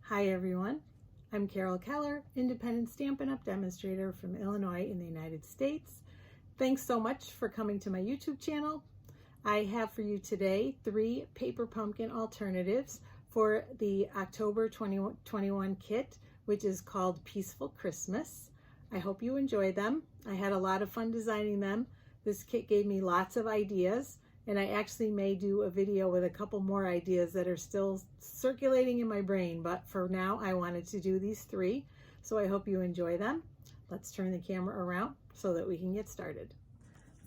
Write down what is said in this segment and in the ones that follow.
Hi everyone, I'm Carol Keller, independent Stampin' Up! Demonstrator from Illinois in the United States. Thanks so much for coming to my YouTube channel. I have for you today 3 paper pumpkin alternatives for the October 2021 kit, which is called Peaceful Christmas. I hope you enjoy them. I had a lot of fun designing them. This kit gave me lots of ideas, and I actually may do a video with a couple more ideas that are still circulating in my brain, but for now I wanted to do these 3, so I hope you enjoy them. Let's turn the camera around so that we can get started.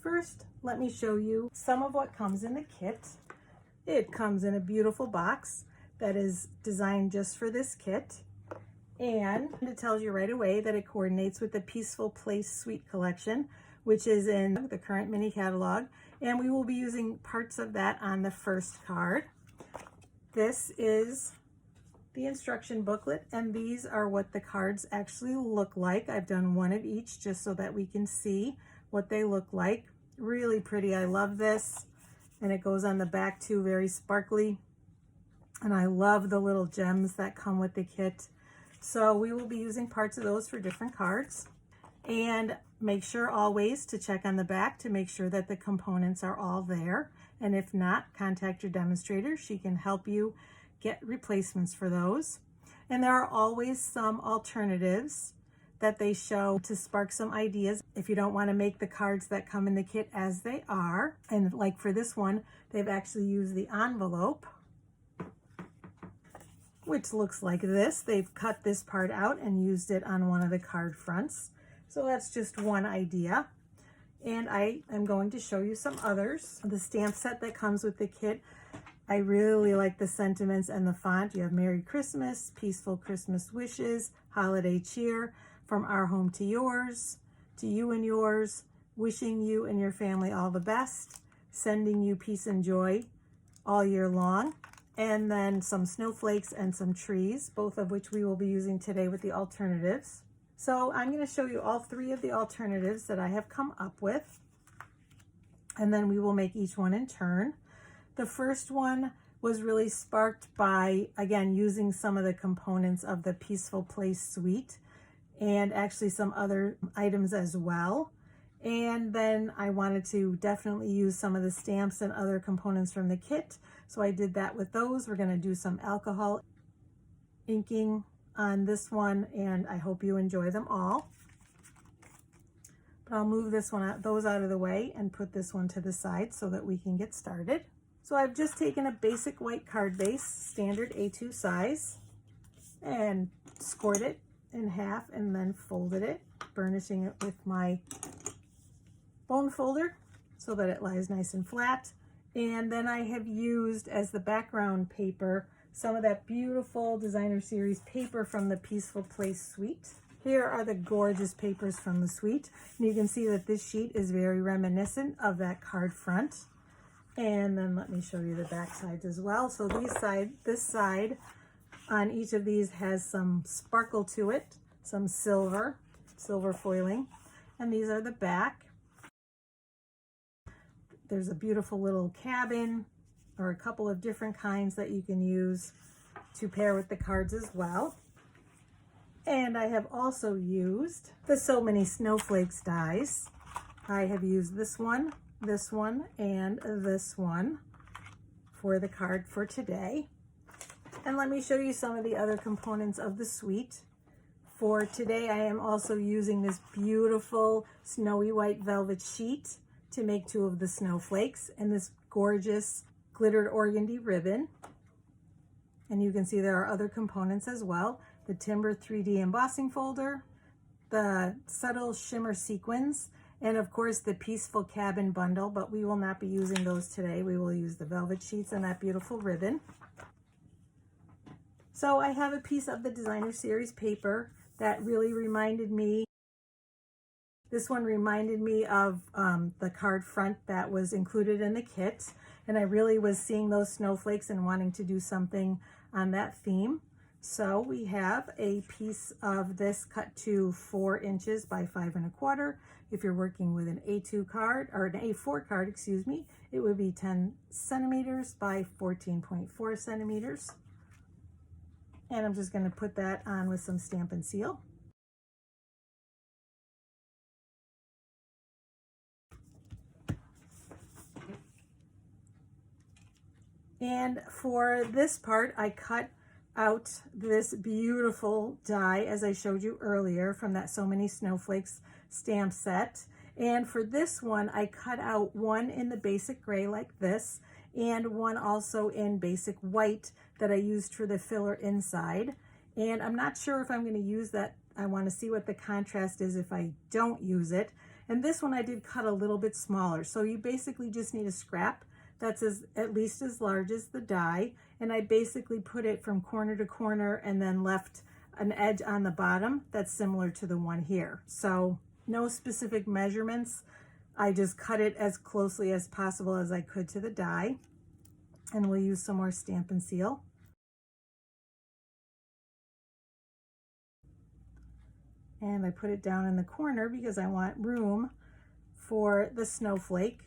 First, let me show you some of what comes in the kit. It comes in a beautiful box that is designed just for this kit, and it tells you right away that it coordinates with the Peaceful Place Suite collection, which is in the current mini catalog, and we will be using parts of that on the first card. This is the instruction booklet, and these are what the cards actually look like. I've done one of each just so that we can see what they look like. Really pretty. I love this, and it goes on the back too, very sparkly, and I love the little gems that come with the kit. So we will be using parts of those for different cards. And make sure always to check on the back to make sure that the components are all there. And if not, contact your demonstrator. She can help you get replacements for those. And there are always some alternatives that they show to spark some ideas if you don't want to make the cards that come in the kit as they are. And like for this one, they've actually used the envelope, which looks like this. They've cut this part out and used it on one of the card fronts. So that's just one idea. And I am going to show you some others. The stamp set that comes with the kit, I really like the sentiments and the font. You have Merry Christmas, Peaceful Christmas Wishes, Holiday Cheer, From Our Home to Yours, To You and Yours, Wishing you and your family all the best, Sending you peace and joy all year long, and then some snowflakes and some trees, both of which we will be using today with the alternatives. So I'm going to show you all 3 of the alternatives that I have come up with, and then we will make each one in turn. The first one was really sparked by, again, using some of the components of the Peaceful Place Suite and actually some other items as well. And then I wanted to definitely use some of the stamps and other components from the kit. So I did that with those. We're going to do some alcohol inking on this one, and I hope you enjoy them all. But I'll move those out of the way and put this one to the side so that we can get started. So I've just taken a basic white card base, standard A2 size, and scored it in half and then folded it, burnishing it with my bone folder so that it lies nice and flat. And then I have used as the background paper some of that beautiful designer series paper from the Peaceful Place Suite. Here are the gorgeous papers from the suite. And you can see that this sheet is very reminiscent of that card front. And then let me show you the back sides as well. So this side on each of these has some sparkle to it, some silver foiling. And these are the back. There's a beautiful little cabin, or a couple of different kinds that you can use to pair with the cards as well. And I have also used the So Many Snowflakes dies. I have used this one, and this one for the card for today. And let me show you some of the other components of the suite. For today, I am also using this beautiful snowy white velvet sheet to make 2 of the snowflakes, and this gorgeous glittered organdy ribbon. And you can see there are other components as well. The timber 3D embossing folder, the subtle shimmer sequins, and of course the Peaceful Cabin bundle, but we will not be using those today. We will use the velvet sheets and that beautiful ribbon. So I have a piece of the designer series paper that really reminded me. This one reminded me of the card front that was included in the kit. And I really was seeing those snowflakes and wanting to do something on that theme. So we have a piece of this cut to 4 inches by 5 1/4. If you're working with an A2 card, or an A4 card, excuse me, it would be 10 centimeters by 14.4 centimeters. And I'm just going to put that on with some Stampin' Seal. And for this part, I cut out this beautiful die, as I showed you earlier, from that So Many Snowflakes stamp set. And for this one, I cut out one in the basic gray like this, and one also in basic white that I used for the filler inside. And I'm not sure if I'm going to use that. I want to see what the contrast is if I don't use it. And this one I did cut a little bit smaller. So you basically just need a scrap that's at least as large as the die, and I basically put it from corner to corner and then left an edge on the bottom that's similar to the one here. So no specific measurements. I just cut it as closely as possible as I could to the die, and we'll use some more Stampin' Seal. And I put it down in the corner because I want room for the snowflake.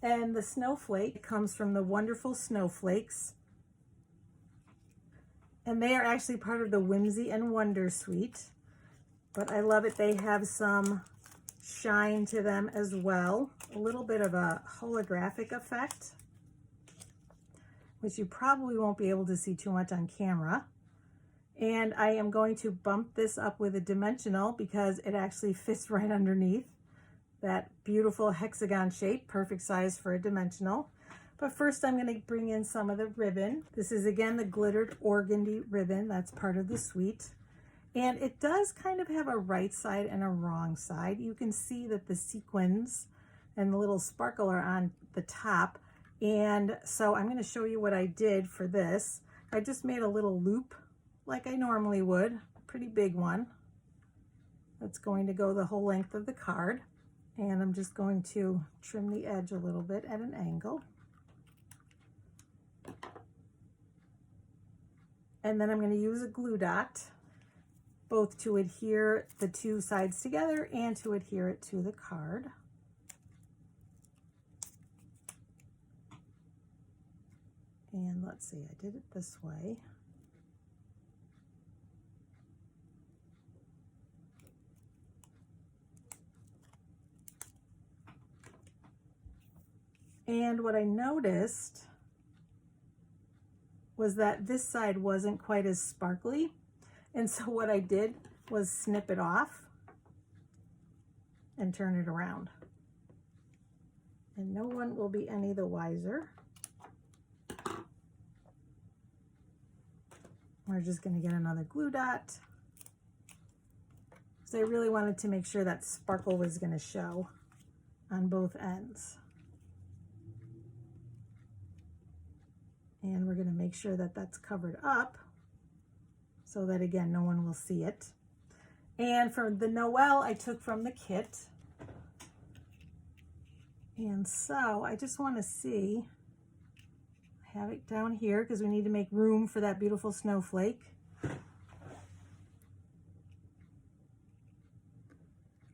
And the snowflake comes from the wonderful Snowflakes. And they are actually part of the Whimsy and Wonder suite. But I love it. They have some shine to them as well. A little bit of a holographic effect, which you probably won't be able to see too much on camera. And I am going to bump this up with a dimensional because it actually fits right underneath that beautiful hexagon shape, perfect size for a dimensional. But first I'm going to bring in some of the ribbon. This is again the glittered Organdy ribbon, that's part of the suite. And it does kind of have a right side and a wrong side. You can see that the sequins and the little sparkle are on the top. And so I'm going to show you what I did for this. I just made a little loop like I normally would, a pretty big one. That's going to go the whole length of the card. And I'm just going to trim the edge a little bit at an angle. And then I'm going to use a glue dot, both to adhere the two sides together and to adhere it to the card. And let's see, I did it this way. And what I noticed was that this side wasn't quite as sparkly. And so what I did was snip it off and turn it around. And no one will be any the wiser. We're just going to get another glue dot, because I really wanted to make sure that sparkle was going to show on both ends. And we're going to make sure that that's covered up so that, again, no one will see it. And for the Noel, I took from the kit. And so I just want to see, I have it down here because we need to make room for that beautiful snowflake.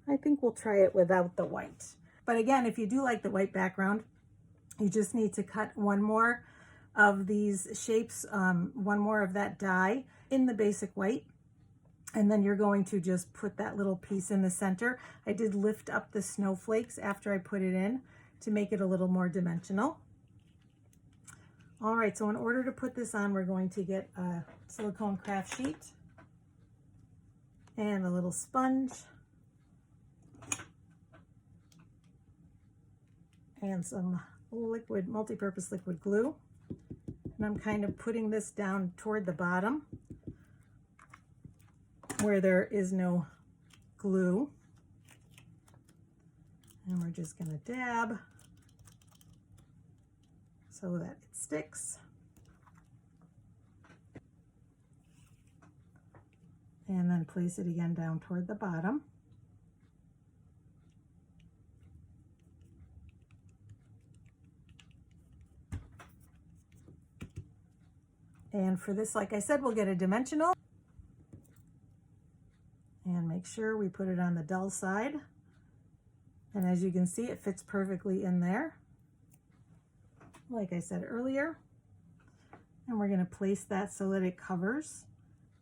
I think we'll try it without the white. But again, if you do like the white background, you just need to cut one more of these shapes, one more of that die in the basic white, and then you're going to just put that little piece in the center. I did lift up the snowflakes after I put it in to make it a little more dimensional. All right, so in order to put this on, we're going to get a silicone craft sheet and a little sponge and some liquid, multi-purpose liquid glue. And I'm kind of putting this down toward the bottom where there is no glue. And we're just going to dab so that it sticks. And then place it again down toward the bottom. And for this, like I said, we'll get a dimensional. And make sure we put it on the dull side. And as you can see, it fits perfectly in there, like I said earlier. And we're going to place that so that it covers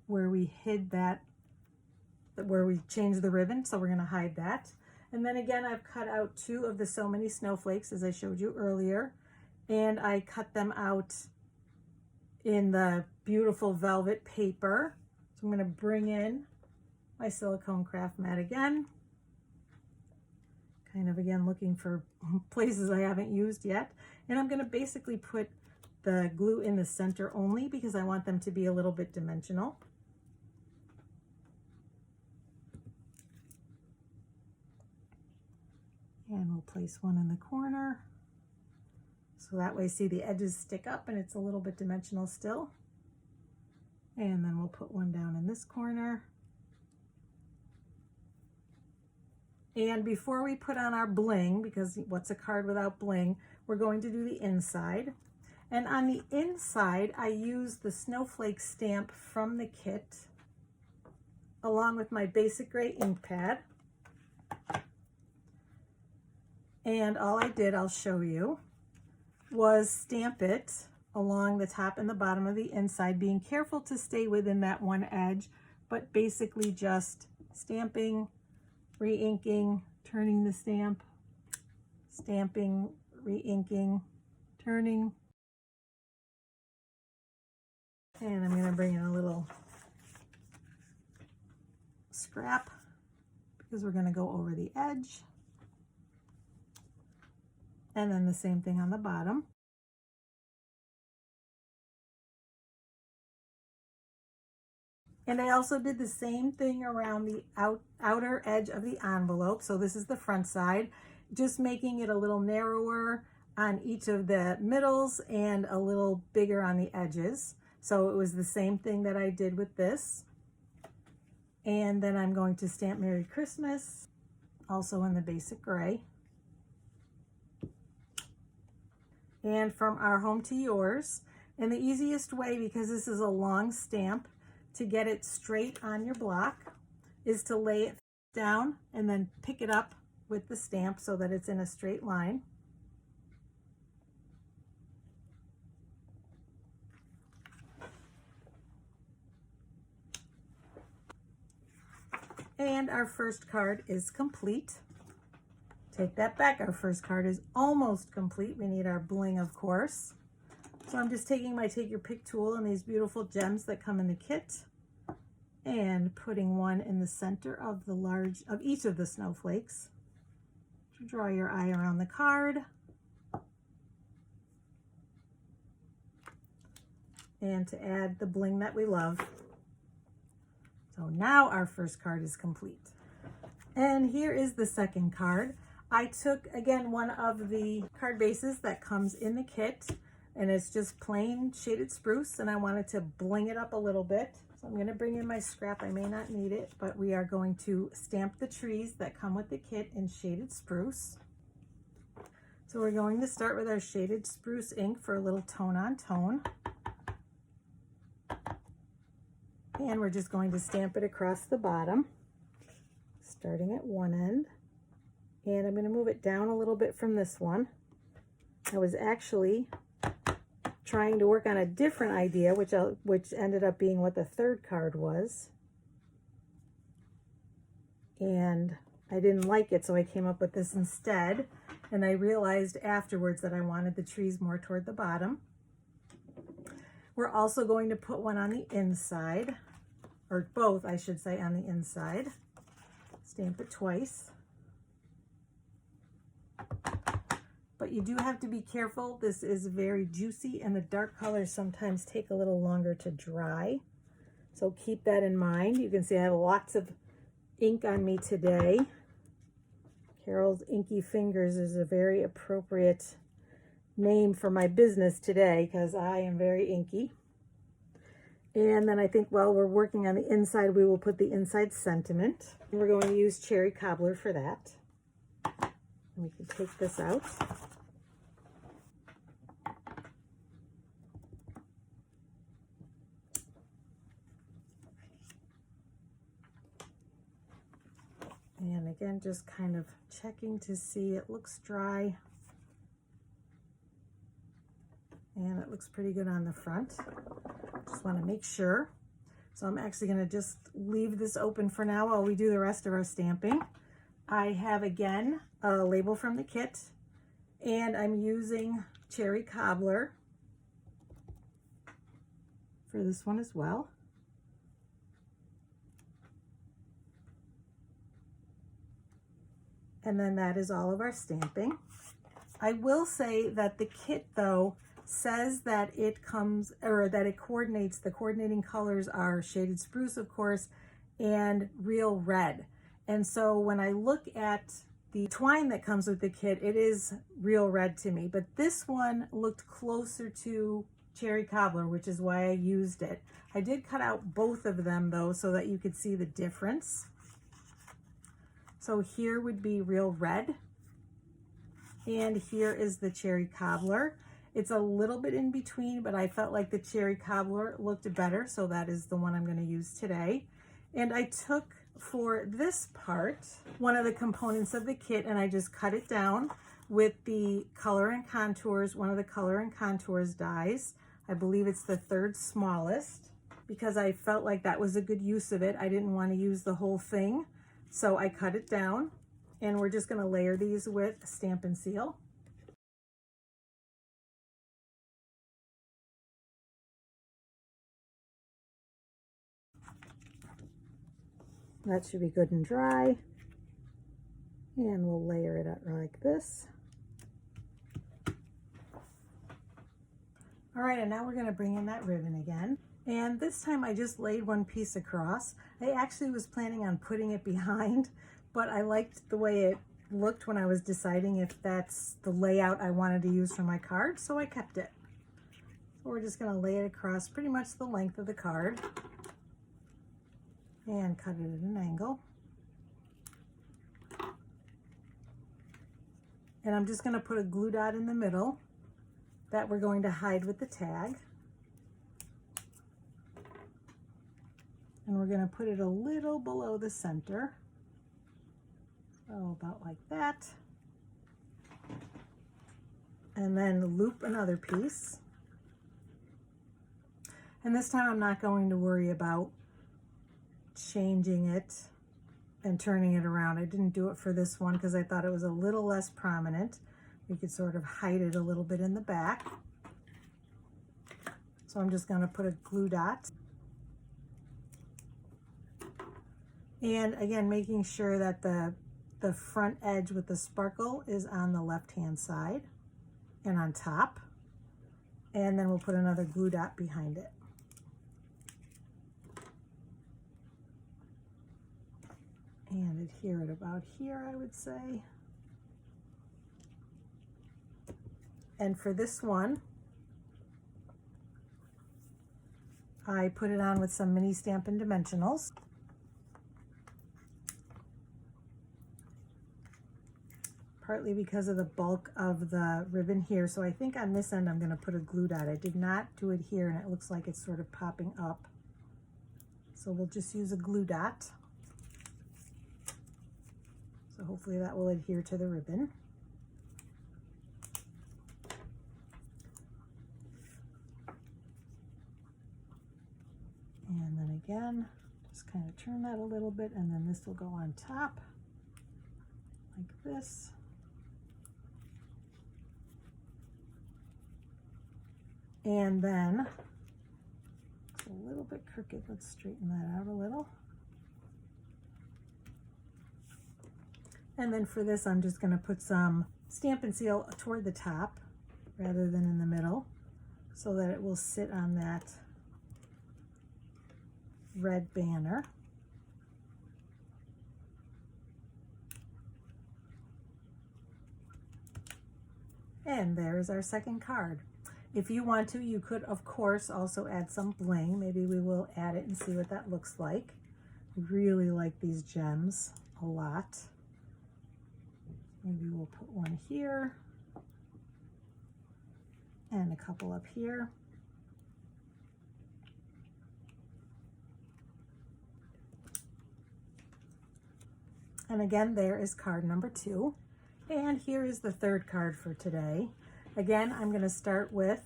where we hid that, where we changed the ribbon, so we're going to hide that. And then again, I've cut out 2 of the So Many Snowflakes, as I showed you earlier, and I cut them out in the beautiful velvet paper. So I'm going to bring in my silicone craft mat again, kind of again looking for places I haven't used yet. And I'm going to basically put the glue in the center only because I want them to be a little bit dimensional. And we'll place one in the corner. So that way, see, the edges stick up and it's a little bit dimensional still. And then we'll put one down in this corner. And before we put on our bling, because what's a card without bling, we're going to do the inside. And on the inside, I use the Snowflake stamp from the kit, along with my basic gray ink pad. And all I did, I'll show you, was stamp it along the top and the bottom of the inside, being careful to stay within that one edge, but basically just stamping, re-inking, turning the stamp, stamping, re-inking, turning. And I'm going to bring in a little scrap because we're going to go over the edge. And then the same thing on the bottom. And I also did the same thing around the outer edge of the envelope. So this is the front side, just making it a little narrower on each of the middles and a little bigger on the edges. So it was the same thing that I did with this. And then I'm going to stamp Merry Christmas, also in the basic gray. And from Our Home to Yours. And the easiest way, because this is a long stamp, to get it straight on your block is to lay it down and then pick it up with the stamp so that it's in a straight line. And our first card is complete. Take that back, our first card is almost complete. We need our bling, of course. So I'm just taking my Take Your Pick tool and these beautiful gems that come in the kit and putting one in the center of each of the snowflakes to draw your eye around the card. And to add the bling that we love. So now our first card is complete. And here is the second card. I took, again, one of the card bases that comes in the kit, and it's just plain shaded spruce, and I wanted to bling it up a little bit. So I'm going to bring in my scrap. I may not need it, but we are going to stamp the trees that come with the kit in shaded spruce. So we're going to start with our shaded spruce ink for a little tone on tone. And we're just going to stamp it across the bottom, starting at one end. And I'm going to move it down a little bit from this one. I was actually trying to work on a different idea, which ended up being what the third card was. And I didn't like it, so I came up with this instead. And I realized afterwards that I wanted the trees more toward the bottom. We're also going to put one on the inside, or both, I should say, on the inside. Stamp it twice. But you do have to be careful. This is very juicy and the dark colors sometimes take a little longer to dry. So keep that in mind. You can see I have lots of ink on me today. Carol's Inky Fingers is a very appropriate name for my business today because I am very inky. And then I think while we're working on the inside, we will put the inside sentiment. And we're going to use cherry cobbler for that. And we can take this out. And again, just kind of checking to see it looks dry. And it looks pretty good on the front. Just want to make sure. So I'm actually going to just leave this open for now while we do the rest of our stamping. I have again a label from the kit, and I'm using Cherry Cobbler for this one as well. And then that is all of our stamping. I will say that the kit though says that it comes, or that it coordinates, the coordinating colors are shaded spruce, of course, and real red. And so when I look at the twine that comes with the kit, it is real red to me, but this one looked closer to Cherry Cobbler, which is why I used it. I did cut out both of them though, so that you could see the difference. So here would be real red, and here is the Cherry Cobbler. It's a little bit in between, but I felt like the Cherry Cobbler looked better, so that is the one I'm going to use today. And I took, for this part, one of the components of the kit, and I just cut it down with the Color and Contours, one of the Color and Contours dies. I believe it's the third smallest, because I felt like that was a good use of it. I didn't want to use the whole thing. So I cut it down, and we're just going to layer these with Stampin' Seal. That should be good and dry. And we'll layer it up like this. All right, and now we're going to bring in that ribbon again. And this time I just laid one piece across. I actually was planning on putting it behind, but I liked the way it looked when I was deciding if that's the layout I wanted to use for my card, so I kept it. So we're just going to lay it across pretty much the length of the card and cut it at an angle. And I'm just going to put a glue dot in the middle that we're going to hide with the tag. And we're going to put it a little below the center. So about like that. And then loop another piece. And this time I'm not going to worry about changing it and turning it around. I didn't do it for this one because I thought it was a little less prominent. We could sort of hide it a little bit in the back. So I'm just going to put a glue dot. And again, making sure that the front edge with the sparkle is on the left-hand side and on top. And then we'll put another glue dot behind it. And adhere it about here, I would say. And for this one, I put it on with some mini Stampin' Dimensionals. Partly because of the bulk of the ribbon here. So I think on this end I'm going to put a glue dot. I did not do it here, and it looks like it's sort of popping up. So we'll just use a glue dot. So hopefully that will adhere to the ribbon. And then again, just kind of turn that a little bit, and then this will go on top like this. And then it's a little bit crooked. Let's straighten that out a little. And then for this, I'm just going to put some Stampin' Seal toward the top rather than in the middle, so that it will sit on that red banner. And there's our second card. If you want to, you could, of course, also add some bling. Maybe we will add it and see what that looks like. I really like these gems a lot. Maybe we'll put one here and a couple up here. And again, there is card number 2. And here is the third card for today. Again, I'm going to start with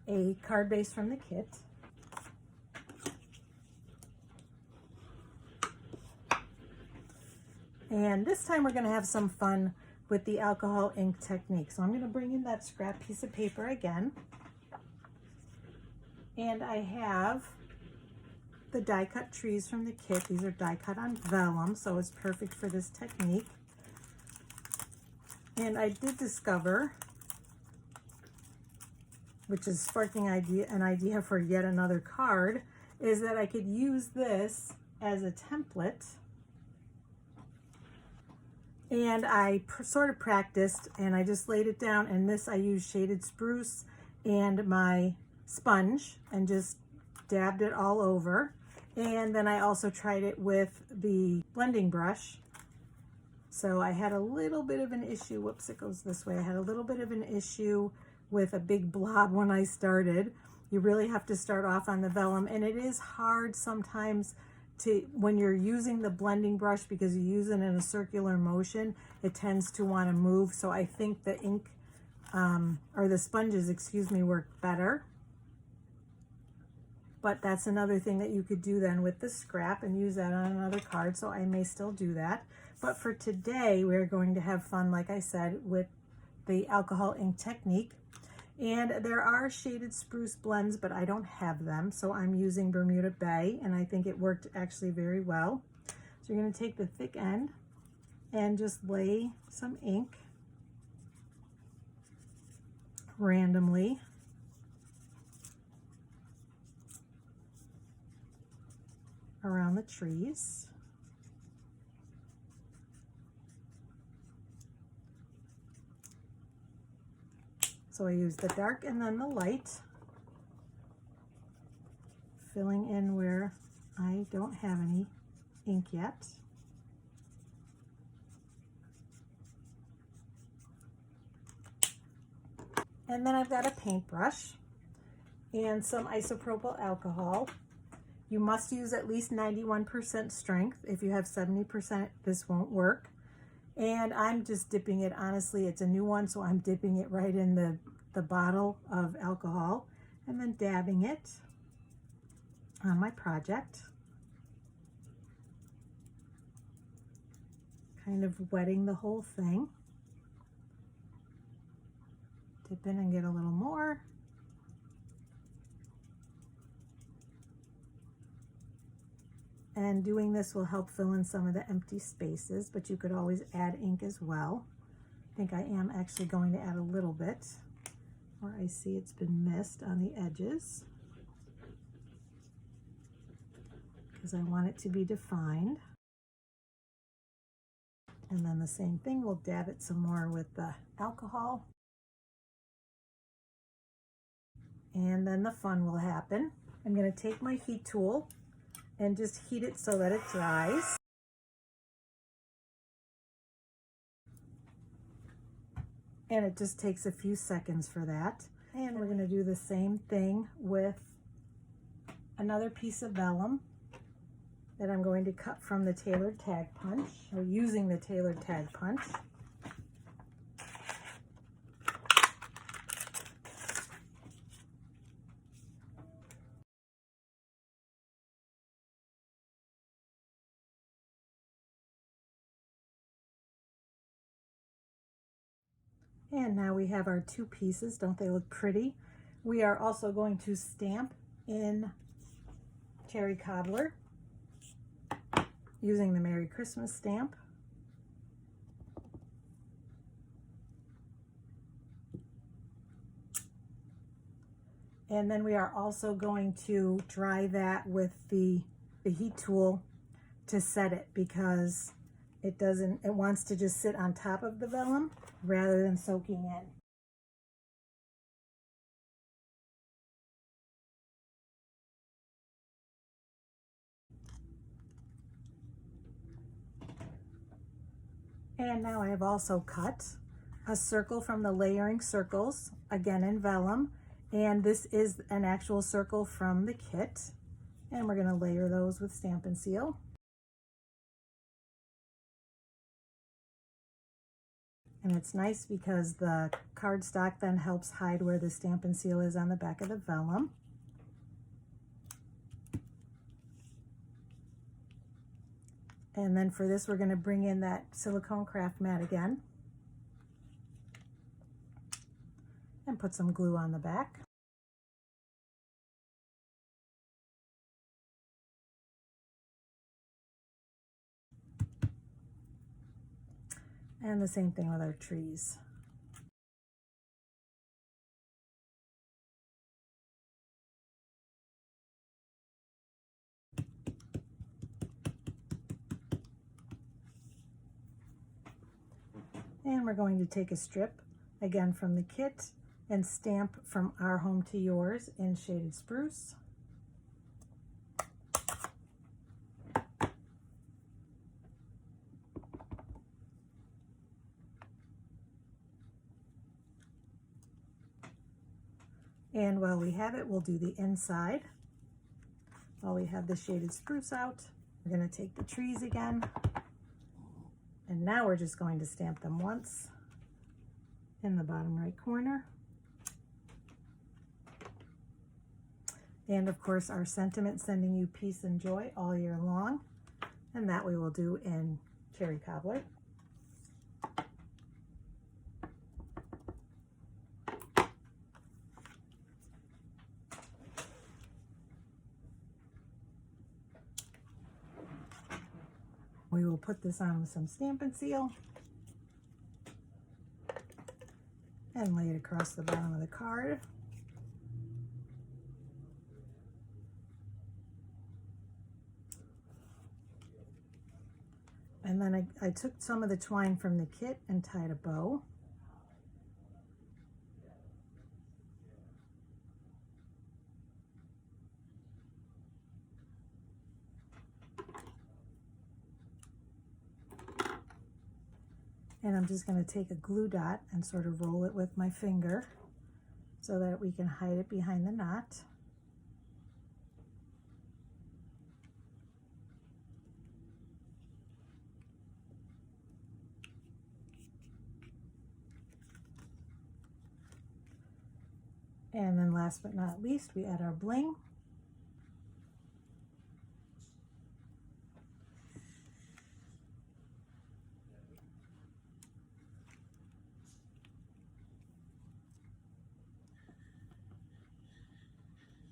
a card base from the kit. And this time we're going to have some fun with the alcohol ink technique. So I'm going to bring in that scrap piece of paper again. And I have the die cut trees from the kit. These are die cut on vellum, so it's perfect for this technique. And I did discover, which is sparking an idea for yet another card, is that I could use this as a template. And I sort of practiced, and I just laid it down, and this I used shaded spruce and my sponge and just dabbed it all over. And then I also tried it with the blending brush. So I had a little bit of an issue, whoops, it goes this way. I had a little bit of an issue with a big blob when I started. You really have to start off on the vellum, and it is hard sometimes when you're using the blending brush, because you use it in a circular motion, it tends to want to move. So I think the ink, or the sponges, excuse me, work better. But that's another thing that you could do then with the scrap and use that on another card. So I may still do that. But for today, we're going to have fun, like I said, with the alcohol ink technique. And there are shaded spruce blends, but I don't have them. So I'm using Bermuda Bay, and I think it worked actually very well. So you're going to take the thick end and just lay some ink randomly around the trees. So I use the dark and then the light, filling in where I don't have any ink yet. And then I've got a paintbrush and some isopropyl alcohol. You must use at least 91% strength. If you have 70%, this won't work. And I'm just dipping it, honestly, it's a new one, so I'm dipping it right in the bottle of alcohol and then dabbing it on my project. Kind of wetting the whole thing. Dip in and get a little more. And doing this will help fill in some of the empty spaces, but you could always add ink as well. I think I am actually going to add a little bit where I see it's been missed on the edges, because I want it to be defined. And then the same thing, we'll dab it some more with the alcohol. And then the fun will happen. I'm going to take my heat tool and just heat it so that it dries. And it just takes a few seconds for that. And we're going to do the same thing with another piece of vellum that I'm going to cut from the tailored tag punch, or using the tailored tag punch. And now we have our two pieces. Don't they look pretty? We are also going to stamp in Cherry Cobbler using the Merry Christmas stamp. And then we are also going to dry that with the heat tool to set it, because it wants to just sit on top of the vellum rather than soaking in. And now I have also cut a circle from the Layering Circles, again in vellum, and this is an actual circle from the kit, and we're going to layer those with Stampin' Seal. And it's nice because the cardstock then helps hide where the Stampin' Seal is on the back of the vellum. And then for this, we're going to bring in that silicone craft mat again and put some glue on the back. And the same thing with our trees. And we're going to take a strip, again from the kit, and stamp From Our Home to Yours in shaded spruce. And while we have it, we'll do the inside. While we have the shaded spruce out, we're going to take the trees again. And now we're just going to stamp them once in the bottom right corner. And of course, our sentiment, sending you peace and joy all year long. And that we will do in cherry cobbler. We will put this on with some Stampin' Seal and lay it across the bottom of the card. And then I took some of the twine from the kit and tied a bow. And I'm just going to take a glue dot and sort of roll it with my finger so that we can hide it behind the knot. And then last but not least, we add our bling.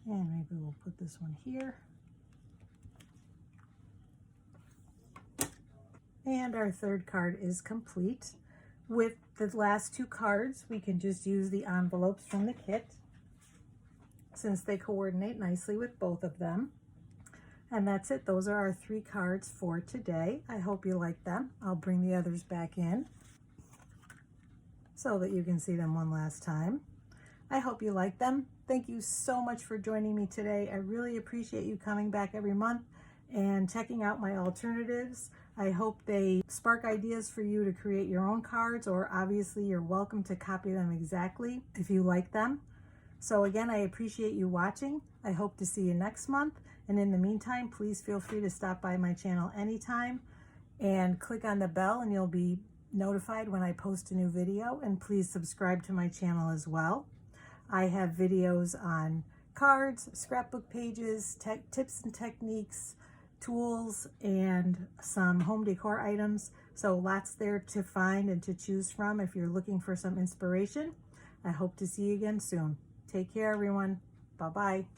And maybe we'll put this one here. And our third card is complete. With the last two cards, we can just use the envelopes from the kit, since they coordinate nicely with both of them. And that's it. Those are our 3 cards for today. I hope you like them. I'll bring the others back in so that you can see them one last time. I hope you like them. Thank you so much for joining me today. I really appreciate you coming back every month and checking out my alternatives. I hope they spark ideas for you to create your own cards, or obviously you're welcome to copy them exactly if you like them. So again, I appreciate you watching. I hope to see you next month. And in the meantime, please feel free to stop by my channel anytime and click on the bell and you'll be notified when I post a new video. And please subscribe to my channel as well. I have videos on cards, scrapbook pages, tips and techniques, tools, and some home decor items. So lots there to find and to choose from if you're looking for some inspiration. I hope to see you again soon. Take care, everyone. Bye-bye.